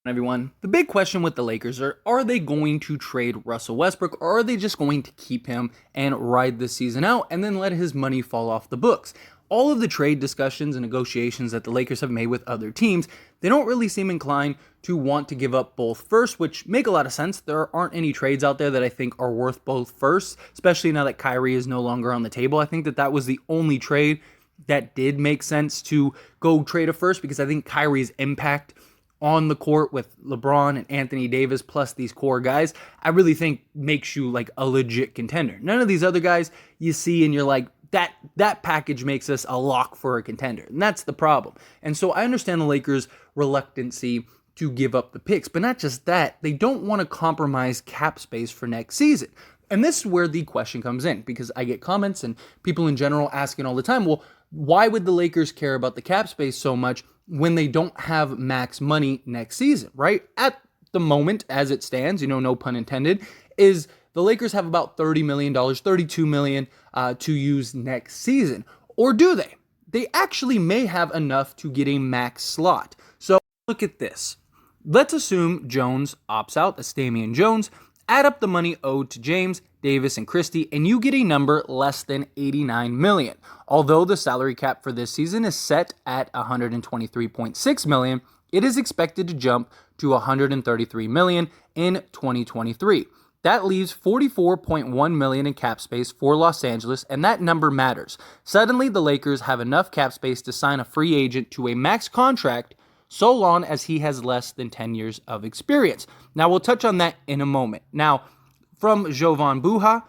Everyone. The big question with the Lakers are they going to trade Russell Westbrook, or are they just going to keep him and ride this season out and then let his money fall off the books? All of the trade discussions and negotiations that the Lakers have made with other teams, they don't really seem inclined to want to give up both firsts, which make a lot of sense. There aren't any trades out there that I think are worth both firsts, especially now that Kyrie is no longer on the table. I think that was the only trade that did make sense to go trade a first, because I think Kyrie's impact on the court with LeBron and Anthony Davis plus these core guys, I really think makes you like a legit contender. None of these other guys you see and you're like, that package makes us a lock for a contender. And that's the problem. And so I understand the Lakers' reluctancy to give up the picks, but not just that, they don't want to compromise cap space for next season. And this is where the question comes in, because I get comments and people in general asking all the time, well, why would the Lakers care about the cap space so much when they don't have max money next season, right? At the moment, as it stands, no pun intended, is the Lakers have about $30 million, $32 million to use next season. Or do they? They actually may have enough to get a max slot. So look at this. Let's assume Jones opts out, that's Damian Jones. Add up the money owed to James, Davis, and Christie, and you get a number less than $89 million. Although the salary cap for this season is set at $123.6 million, it is expected to jump to $133 million in 2023. That leaves $44.1 million in cap space for Los Angeles, and that number matters. Suddenly, the Lakers have enough cap space to sign a free agent to a max contract so long as he has less than 10 years of experience. Now, we'll touch on that in a moment. Now, from Jovan Buha,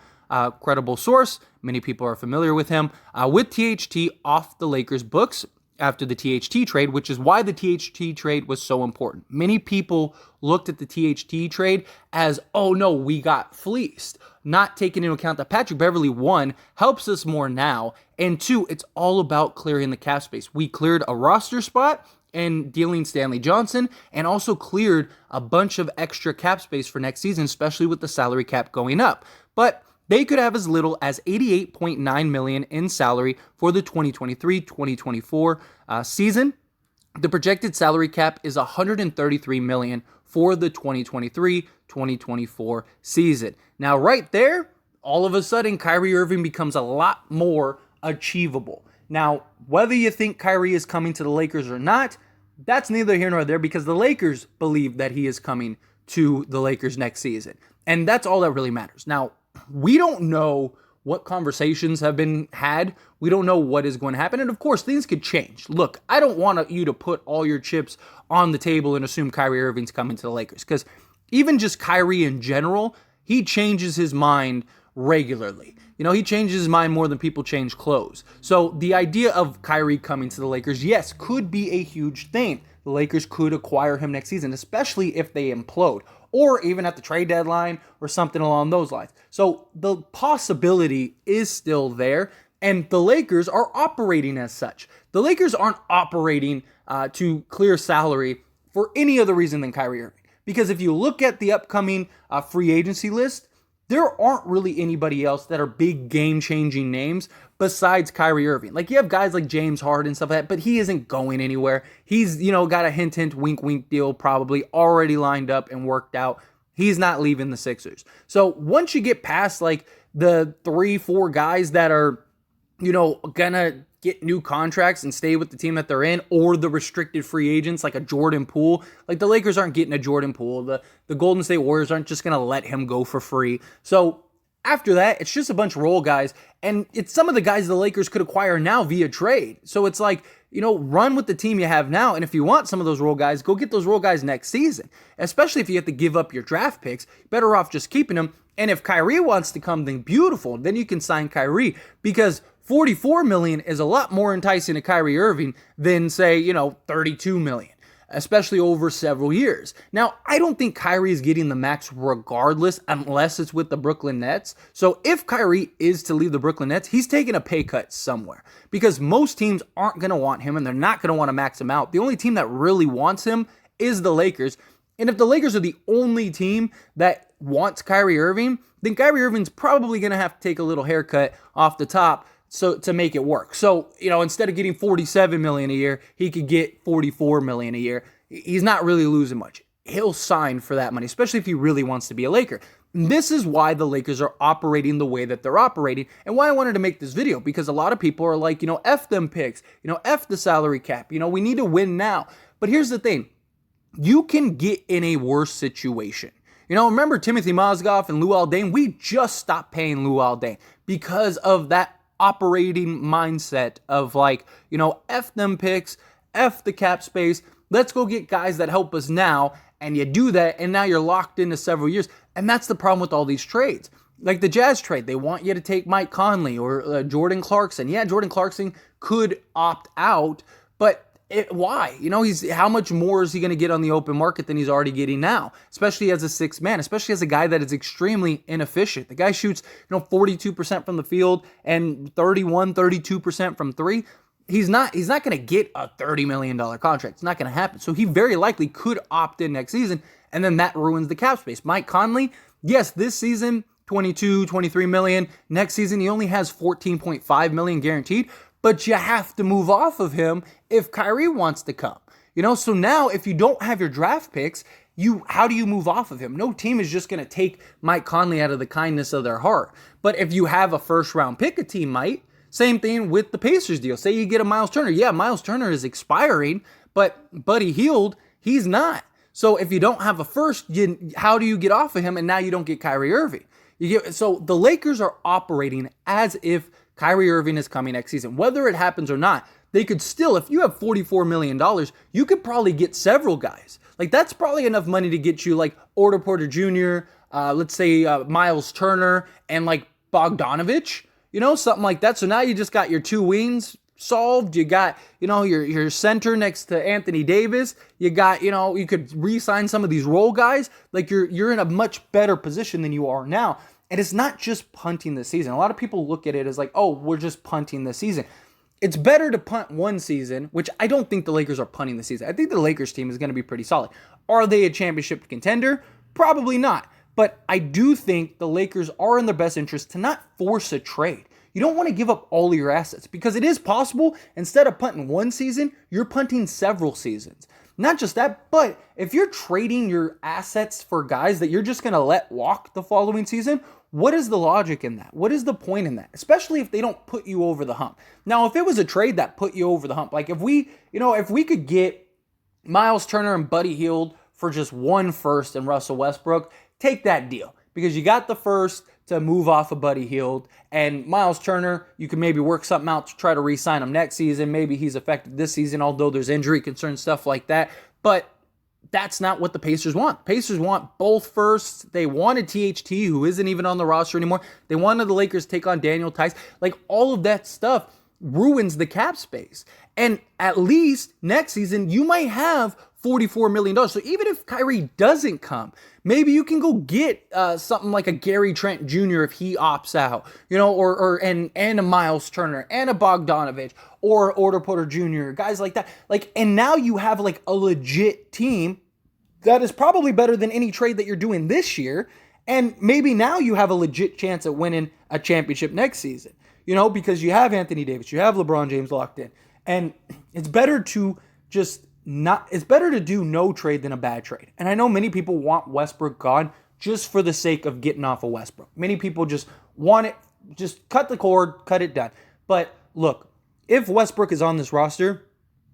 credible source, many people are familiar with him, with THT off the Lakers' books after the THT trade, which is why the THT trade was so important. Many people looked at the THT trade as, oh no, we got fleeced, not taking into account that Patrick Beverley, one, helps us more now, and two, it's all about clearing the cap space. We cleared a roster spot and dealing Stanley Johnson, and also cleared a bunch of extra cap space for next season, especially with the salary cap going up. But they could have as little as $88.9 million in salary for the 2023-2024 season. The projected salary cap is $133 million for the 2023-2024 season. Now, right there, all of a sudden, Kyrie Irving becomes a lot more achievable. Now, whether you think Kyrie is coming to the Lakers or not, that's neither here nor there, because the Lakers believe that he is coming to the Lakers next season. And that's all that really matters. Now, we don't know what conversations have been had. We don't know what is going to happen. And of course, things could change. Look, I don't want you to put all your chips on the table and assume Kyrie Irving's coming to the Lakers, because even just Kyrie in general, he changes his mind regularly. He changes his mind more than people change clothes. So the idea of Kyrie coming to the Lakers, yes, could be a huge thing. The Lakers could acquire him next season, especially if they implode, or even at the trade deadline or something along those lines. So the possibility is still there, and the Lakers are operating as such. The Lakers aren't operating to clear salary for any other reason than Kyrie Irving. Because if you look at the upcoming free agency list, there aren't really anybody else that are big game-changing names besides Kyrie Irving. Like, you have guys like James Harden and stuff like that, but he isn't going anywhere. He's, got a hint, wink deal probably already lined up and worked out. He's not leaving the Sixers. So once you get past like the 3-4 guys that are, gonna get new contracts and stay with the team that they're in, or the restricted free agents like a Jordan Poole. Like, the Lakers aren't getting a Jordan Poole. The Golden State Warriors aren't just going to let him go for free. So after that, it's just a bunch of role guys, and it's some of the guys the Lakers could acquire now via trade. So it's like, run with the team you have now, and if you want some of those role guys, go get those role guys next season. Especially if you have to give up your draft picks, better off just keeping them. And if Kyrie wants to come, then beautiful. Then you can sign Kyrie, because $44 million is a lot more enticing to Kyrie Irving than, say, $32 million, especially over several years. Now, I don't think Kyrie is getting the max regardless, unless it's with the Brooklyn Nets. So if Kyrie is to leave the Brooklyn Nets, he's taking a pay cut somewhere, because most teams aren't going to want him, and they're not going to want to max him out. The only team that really wants him is the Lakers. And if the Lakers are the only team that wants Kyrie Irving, then Kyrie Irving's probably going to have to take a little haircut off the top so to make it work. So, instead of getting $47 million a year, he could get $44 million a year. He's not really losing much. he'll sign for that money, especially if he really wants to be a Laker. This is why the Lakers are operating the way that they're operating, and why I wanted to make this video, because a lot of people are like, F them picks, F the salary cap, we need to win now. But here's the thing, you can get in a worse situation. Remember Timothy Mozgov and Lou Aldane? We just stopped paying Lou Aldane because of that operating mindset of like, F them picks, F the cap space, let's go get guys that help us now. And you do that, and now you're locked into several years. And that's the problem with all these trades. Like the Jazz trade, they want you to take Mike Conley or Jordan Clarkson. Yeah, Jordan Clarkson could opt out, but why? How much more is he going to get on the open market than he's already getting now? Especially as a sixth man, especially as a guy that is extremely inefficient. The guy shoots, 42% from the field and 32% from three. He's not going to get a $30 million contract. It's not going to happen. So he very likely could opt in next season, and then that ruins the cap space. Mike Conley, yes, this season, 22, 23 million. Next season, he only has 14.5 million guaranteed, but you have to move off of him if Kyrie wants to come. So now if you don't have your draft picks, how do you move off of him? No team is just going to take Mike Conley out of the kindness of their heart. But if you have a first round pick, a team might. Same thing with the Pacers deal. Say you get a Miles Turner. Yeah, Miles Turner is expiring, but Buddy Hield, he's not. So if you don't have a first, how do you get off of him? And now you don't get Kyrie Irving. So the Lakers are operating as if Kyrie Irving is coming next season. Whether it happens or not, they could still, if you have $44 million, you could probably get several guys. Like that's probably enough money to get you like Otto Porter Jr., let's say Miles Turner, and like Bogdanovich. Something like that. So now you just got your two wings solved. You got, your center next to Anthony Davis. You got, you could re-sign some of these role guys. Like you're in a much better position than you are now. And it's not just punting this season. A lot of people look at it as like, oh, we're just punting this season. It's better to punt one season, which I don't think the Lakers are punting this season. I think the Lakers team is going to be pretty solid. Are they a championship contender? Probably not. But I do think the Lakers are in their best interest to not force a trade. You don't want to give up all of your assets because it is possible. Instead of punting one season, you're punting several seasons. Not just that, but if you're trading your assets for guys that you're just going to let walk the following season, what is the logic in that? What is the point in that? Especially if they don't put you over the hump. Now, if it was a trade that put you over the hump, like if we could get Miles Turner and Buddy Hield for just one first and Russell Westbrook, take that deal because you got the first to move off of Buddy Hield, and Miles Turner, you can maybe work something out to try to re-sign him next season. Maybe he's affected this season, although there's injury concerns, stuff like that. But that's not what the Pacers want. Pacers want both firsts. They wanted THT, who isn't even on the roster anymore. They wanted the Lakers to take on Daniel Tice. Like, all of that stuff ruins the cap space. And at least next season, you might have $44 million. So even if Kyrie doesn't come, maybe you can go get something like a Gary Trent Jr. if he opts out, and a Miles Turner and a Bogdanovich or Otto Porter Jr., guys like that. Like, and now you have like a legit team that is probably better than any trade that you're doing this year. And maybe now you have a legit chance at winning a championship next season, because you have Anthony Davis, you have LeBron James locked in. And it's better to it's better to do no trade than a bad trade. And I know many people want Westbrook gone just for the sake of getting off of Westbrook. Many people just want it, just cut the cord, cut it done. But look, if Westbrook is on this roster,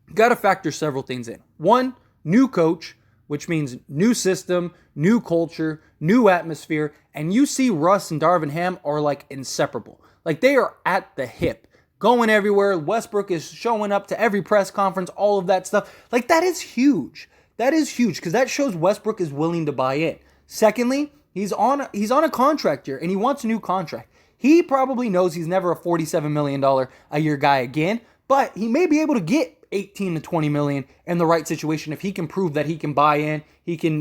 you got to factor several things in. One, new coach, which means new system, new culture, new atmosphere. And you see Russ and Darvin Ham are like inseparable. Like they are at the hip. Going everywhere. Westbrook is showing up to every press conference, all of that stuff. Like, that is huge. That is huge because that shows Westbrook is willing to buy in. Secondly, he's on a contract here and he wants a new contract. He probably knows he's never a $47 million a year guy again, but he may be able to get 18 to 20 million in the right situation if he can prove that he can buy in, he can,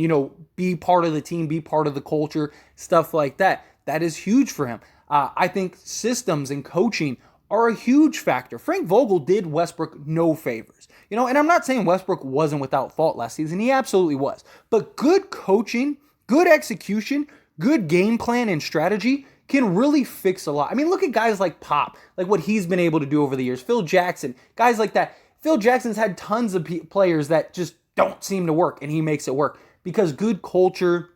be part of the team, be part of the culture, stuff like that. That is huge for him. I think systems and coaching are a huge factor. Frank Vogel did Westbrook no favors. And I'm not saying Westbrook wasn't without fault last season. He absolutely was. But good coaching, good execution, good game plan and strategy can really fix a lot. I mean, look at guys like Pop, like what he's been able to do over the years. Phil Jackson, guys like that. Phil Jackson's had tons of players that just don't seem to work, and he makes it work. because good culture,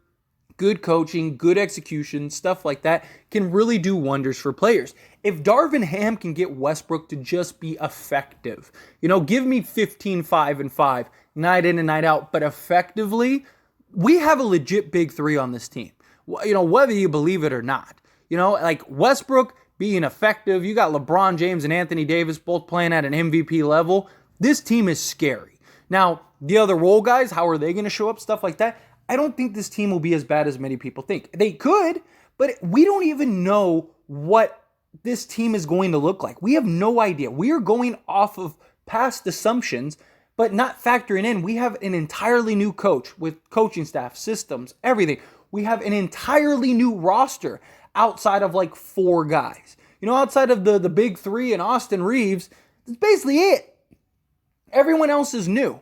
good coaching, good execution, stuff like that can really do wonders for players. If Darvin Ham can get Westbrook to just be effective, give me 15, 5, and 5, night in and night out, but effectively, we have a legit big three on this team. Whether you believe it or not. Like Westbrook being effective, you got LeBron James and Anthony Davis both playing at an MVP level. This team is scary. Now, the other role guys, how are they going to show up? Stuff like that. I don't think this team will be as bad as many people think. They could, but we don't even know what this team is going to look like. We have no idea. We are going off of past assumptions, but not factoring in. We have an entirely new coach with coaching staff, systems, everything. We have an entirely new roster outside of like 4 guys. Outside of the big 3 and Austin Reeves, that's basically it. Everyone else is new.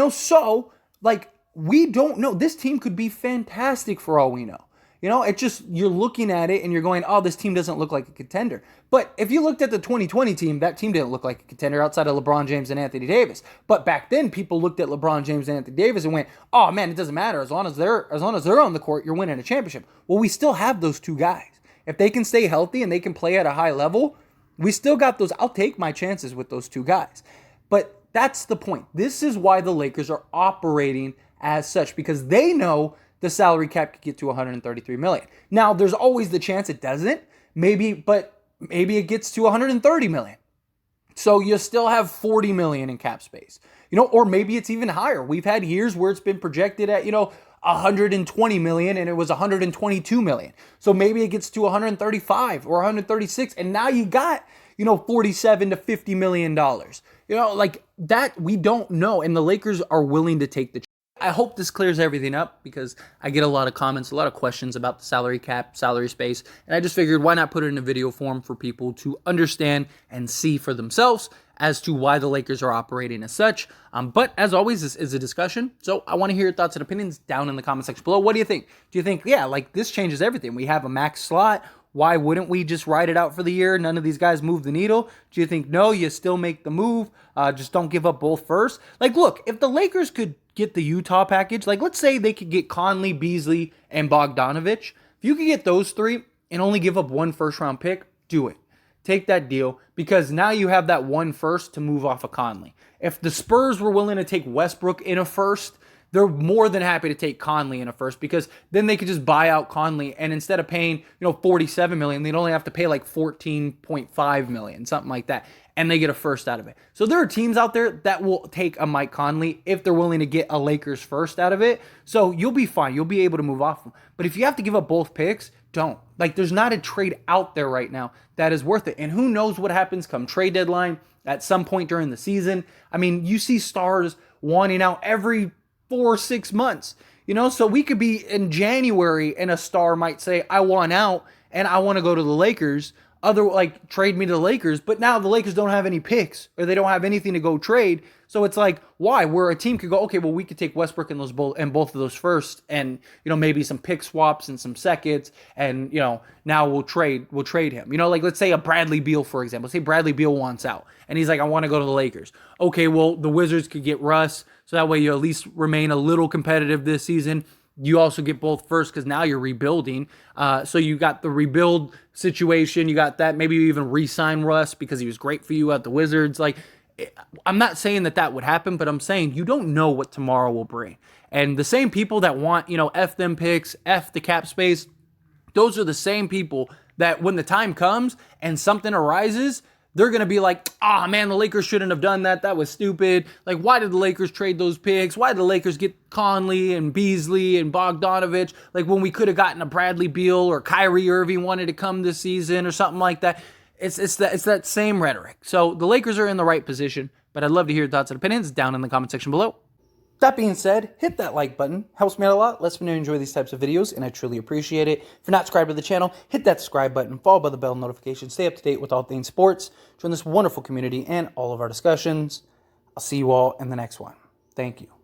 So like, we don't know. This team could be fantastic for all we know. It's just, you're looking at it and you're going, oh, this team doesn't look like a contender. But if you looked at the 2020 team, that team didn't look like a contender outside of LeBron James and Anthony Davis. But back then, people looked at LeBron James and Anthony Davis and went, oh man, it doesn't matter. As long as they're on the court, you're winning a championship. Well, we still have those 2 guys. If they can stay healthy and they can play at a high level, we still got those. I'll take my chances with those 2 guys. But that's the point. This is why the Lakers are operating as such, because they know the salary cap could get to $133 million. Now, there's always the chance it doesn't. Maybe it gets to $130 million. So you still have $40 million in cap space. Or maybe it's even higher. We've had years where it's been projected at, $120 million and it was $122 million. So maybe it gets to 135 or 136, and now you got, $47 to $50 million. Like that, we don't know. And the Lakers are willing to take the. I hope this clears everything up, because I get a lot of comments, a lot of questions about the salary cap, salary space, and I just figured, why not put it in a video form for people to understand and see for themselves as to why the Lakers are operating as such. But as always, this is a discussion, so I want to hear your thoughts and opinions down in the comment section below. What do you think? Do you think, yeah, like this changes everything? We have a max slot. Why wouldn't we just ride it out for the year? None of these guys move the needle. Do you think, no, you still make the move? Just don't give up both first. Like, look, if the Lakers could get the Utah package, like let's say they could get Conley, Beasley, and Bogdanovich. If you could get those 3 and only give up 1 first-round pick, do it. Take that deal, because now you have that 1 first to move off of Conley. If the Spurs were willing to take Westbrook in a first, they're more than happy to take Conley in a first, because then they could just buy out Conley, and instead of paying, $47 million, they'd only have to pay like $14.5 million, something like that, and they get a first out of it. So there are teams out there that will take a Mike Conley if they're willing to get a Lakers first out of it. So you'll be fine. You'll be able to move off them. But if you have to give up both picks, don't. Like, there's not a trade out there right now that is worth it. And who knows what happens come trade deadline at some point during the season. I mean, you see stars wanting out every 4 or 6 months, so we could be in January and a star might say, I want out and I want to go to the Lakers. Trade me to the Lakers, but now the Lakers don't have any picks, or they don't have anything to go trade. So it's like, why? Where a team could go, okay, well, we could take Westbrook and both of those first, and maybe some pick swaps and some seconds, and now we'll trade him. Like let's say a Bradley Beal, for example. Say Bradley Beal wants out, and he's like, I want to go to the Lakers. Okay, well, the Wizards could get Russ, so that way you at least remain a little competitive this season. You also get both first, because now you're rebuilding. So you got the rebuild situation. You got that. Maybe you even re-sign Russ because he was great for you at the Wizards. Like, I'm not saying that would happen, but I'm saying you don't know what tomorrow will bring. And the same people that want, F them picks, F the cap space, those are the same people that when the time comes and something arises, they're going to be like, man, the Lakers shouldn't have done that. That was stupid. Like, why did the Lakers trade those picks? Why did the Lakers get Conley and Beasley and Bogdanovich? Like, when we could have gotten a Bradley Beal, or Kyrie Irving wanted to come this season or something like that. It's that same rhetoric. So the Lakers are in the right position, but I'd love to hear your thoughts and opinions down in the comment section below. That being said, hit that like button. Helps me out a lot. Lets me know you enjoy these types of videos, and I truly appreciate it. If you're not subscribed to the channel, hit that subscribe button, followed by the bell notification. Stay up to date with all things sports. Join this wonderful community and all of our discussions. I'll see you all in the next one. Thank you.